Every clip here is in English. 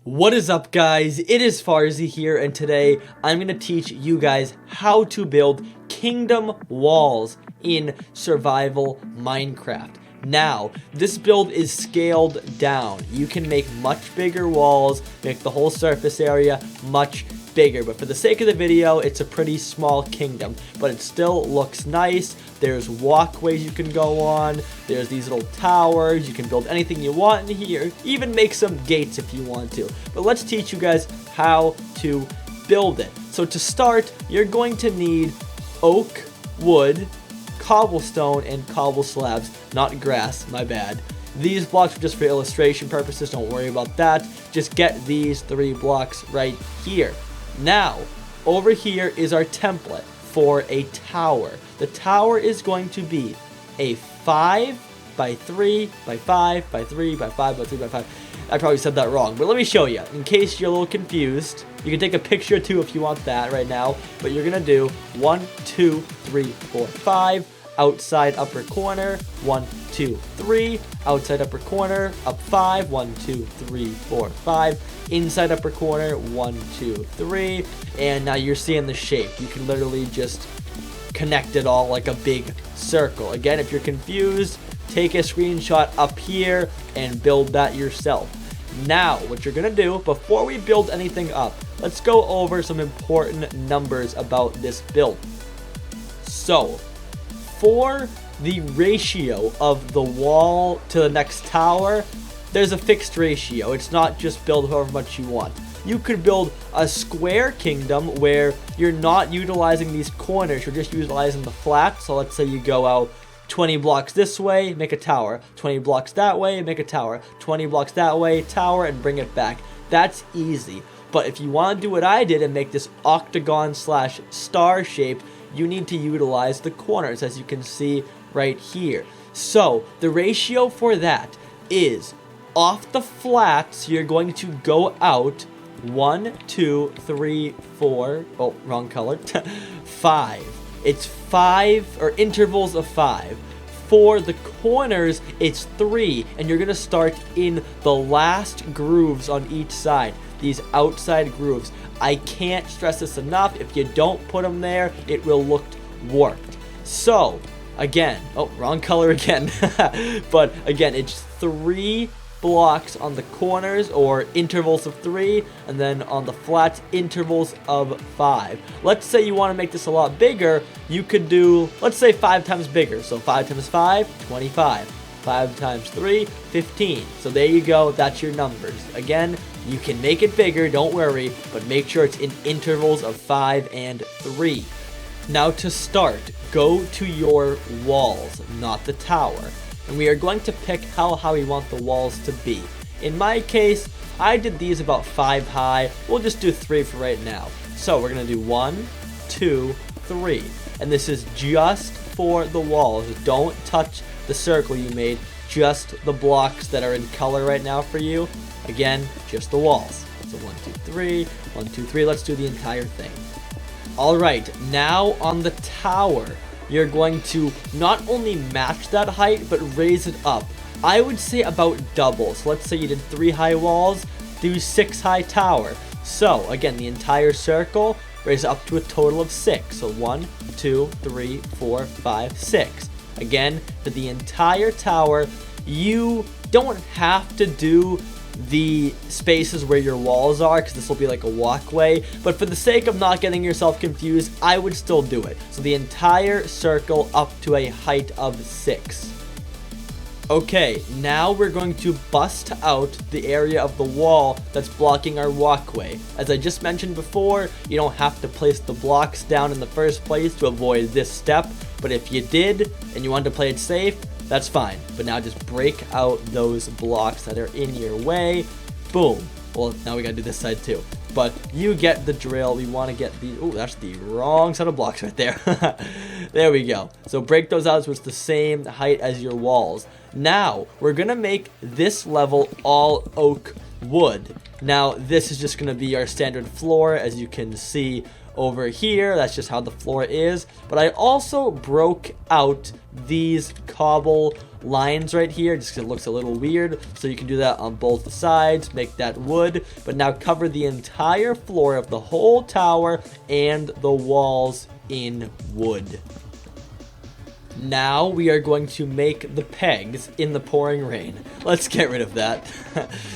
What is up, guys? It is Farzy here, and today I'm going to teach you guys how to build kingdom walls in survival Minecraft. Now, this build is scaled down. You can make much bigger walls, make the whole surface area much bigger, but for the sake of the video, it's a pretty small kingdom, but it still looks nice. There's walkways you can go on, there's these little towers, you can build anything you want in here, even make some gates if you want to. But let's teach you guys how to build it. So to start, you're going to need oak, wood, cobblestone, and cobble slabs, not grass, my bad. These blocks are just for illustration purposes, don't worry about that. Just get these 3 blocks right here. Now, over here is our template for a tower. The tower is going to be a 5 by 3 by 5 by 3 by 5 by 3 by 5. I probably said that wrong, but let me show you. In case you're a little confused, you can take a picture too if you want that right now, but you're gonna do 1, 2, 3, 4, 5, outside upper corner, 1, 2, 3, outside upper corner, up 5, 1, 2, 3, 4, 5, inside upper corner, 1, 2, 3, and now you're seeing the shape. You can literally just connect it all like a big circle. Again, if you're confused, take a screenshot up here and build that yourself. Now, what you're gonna do, before we build anything up, let's go over some important numbers about this build. So, for the ratio of the wall to the next tower, there's a fixed ratio. It's not just build however much you want. You could build a square kingdom where you're not utilizing these corners, you're just utilizing the flat. So let's say you go out 20 blocks this way, make a tower, 20 blocks that way, make a tower, 20 blocks that way, tower, and bring it back. That's easy. But if you want to do what I did and make this octagon slash star shape, you need to utilize the corners, as you can see right here. So the ratio for that is off the flats, you're going to go out 1, 2, 3, 4, oh, wrong color, 5. It's 5, or intervals of 5. For the corners, it's 3, and you're gonna start in the last grooves on each side, these outside grooves. I can't stress this enough. If you don't put them there, it will look warped. So, again, oh, wrong color again. But again, it's 3 blocks on the corners, or intervals of 3, and then on the flats, intervals of 5. Let's say you want to make this a lot bigger. You could do, let's say 5 times bigger. So 5 times 5, 25. 5 times 3, 15. So there you go, that's your numbers. Again, you can make it bigger, don't worry, but make sure it's in intervals of 5 and 3. Now to start, go to your walls, not the tower. And we are going to pick how high we want the walls to be. In my case, I did these about 5 high. We'll just do 3 for right now. So we're gonna do 1, 2, 3. And this is just for the walls. Don't touch the circle you made, just the blocks that are in color right now for you. Again, just the walls. So 1, 2, 3, 1, 2, 3. Let's do the entire thing. All right, now on the tower, you're going to not only match that height, but raise it up. I would say about double. So let's say you did 3 high walls, do 6 high tower. So again, the entire circle, raise it up to a total of 6. So 1, 2, 3, 4, 5, 6. Again, for the entire tower, you don't have to do the spaces where your walls are, because this will be like a walkway, but for the sake of not getting yourself confused, I would still do it. So the entire circle up to a height of 6. Okay, now we're going to bust out the area of the wall that's blocking our walkway. As I just mentioned before, you don't have to place the blocks down in the first place to avoid this step, but if you did and you wanted to play it safe, that's fine. But now just break out those blocks that are in your way. Boom. Well, now we gotta do this side too. But you get the drill. We want to get the... Oh, that's the wrong set of blocks right there. There we go. So break those out so it's the same height as your walls. Now, we're gonna make this level all oak wood. Now, this is just gonna be our standard floor, as you can see over here. That's just how the floor is. But I also broke out these cobble lines right here just 'cause it looks a little weird. So you can do that on both sides, make that wood, but now cover the entire floor of the whole tower and the walls in wood. Now we are going to make the pegs in the pouring rain. Let's get rid of that.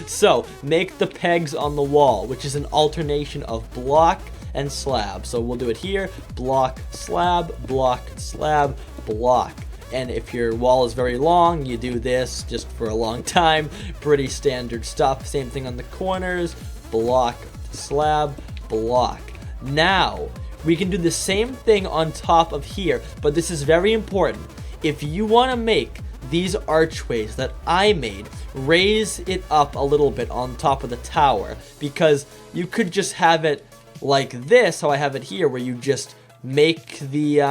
So make the pegs on the wall, which is an alternation of block and slab. So we'll do it here, block, slab, block, slab, block. And if your wall is very long, you do this just for a long time. Pretty standard stuff. Same thing on the corners, block, slab, block. Now we can do the same thing on top of here, but this is very important. If you want to make these archways that I made, raise it up a little bit on top of the tower, because you could just have it like this, how I have it here, where you just make the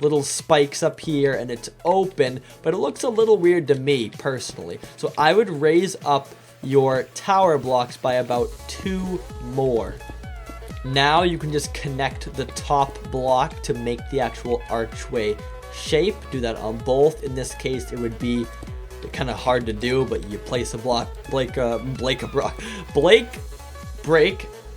little spikes up here and it's open, but it looks a little weird to me personally. So I would raise up your tower blocks by about 2 more. Now you can just connect the top block to make the actual archway shape. Do that on both. In this case, it would be kind of hard to do, but you place a block, break a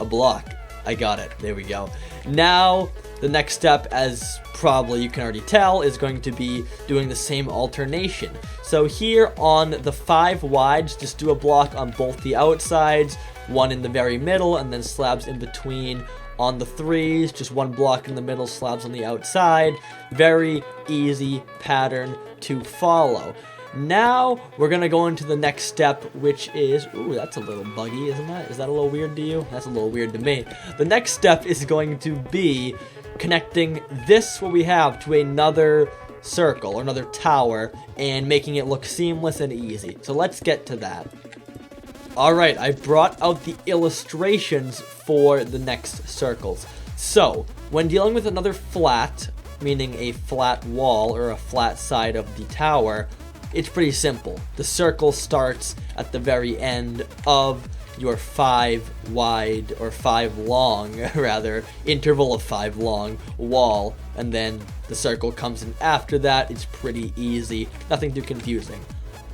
block. I got it. There we go. Now, the next step, as probably you can already tell, is going to be doing the same alternation. So here on the 5 wides, just do a block on both the outsides, 1 in the very middle, and then slabs in between. On the 3s, just 1 block in the middle, slabs on the outside. Very easy pattern to follow. Now, we're going to go into the next step, which is... Ooh, that's a little buggy, isn't that? Is that a little weird to you? That's a little weird to me. The next step is going to be connecting this, what we have, to another circle or another tower and making it look seamless and easy. So let's get to that. Alright, I brought out the illustrations for the next circles. So, when dealing with another flat, meaning a flat wall or a flat side of the tower, it's pretty simple. The circle starts at the very end of your 5 wide, or 5 long, rather, interval of 5 long wall, and then the circle comes in after that. It's pretty easy, nothing too confusing.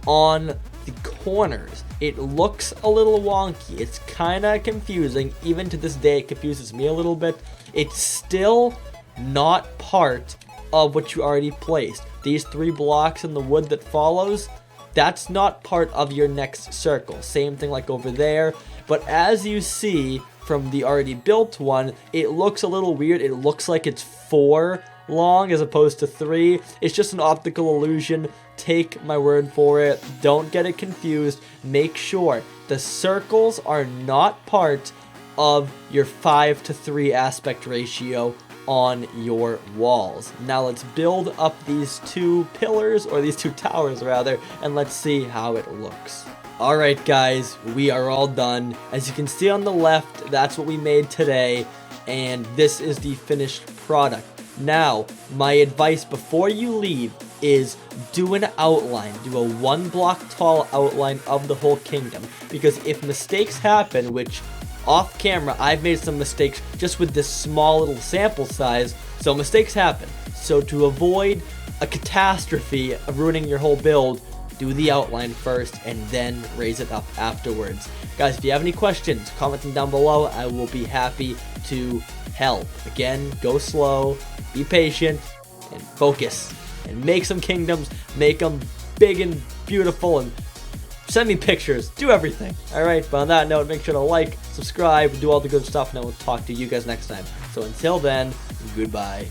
On the corners, it looks a little wonky. It's kind of confusing. Even to this day, it confuses me a little bit. It's still not part of what you already placed. These 3 blocks in the wood that follows, that's not part of your next circle. Same thing like over there. But as you see from the already built one, it looks a little weird. It looks like it's 4 long as opposed to 3. It's just an optical illusion. Take my word for it. Don't get it confused. Make sure the circles are not part of your 5:3 aspect ratio on your walls. Now let's build up these 2 pillars, or these 2 towers rather, and let's see how it looks. Alright guys, we are all done. As you can see on the left, that's what we made today, and this is the finished product. Now, my advice before you leave is do an outline. Do a 1 block tall outline of the whole kingdom, because if mistakes happen, which off camera, I've made some mistakes just with this small little sample size, so mistakes happen. So to avoid a catastrophe of ruining your whole build, do the outline first and then raise it up afterwards. Guys, if you have any questions, comment them down below. I will be happy to help. Again, go slow, be patient, and focus. And make some kingdoms, make them big and beautiful, and send me pictures, do everything. Alright, but on that note, make sure to like, subscribe, do all the good stuff, and I will talk to you guys next time. So until then, goodbye.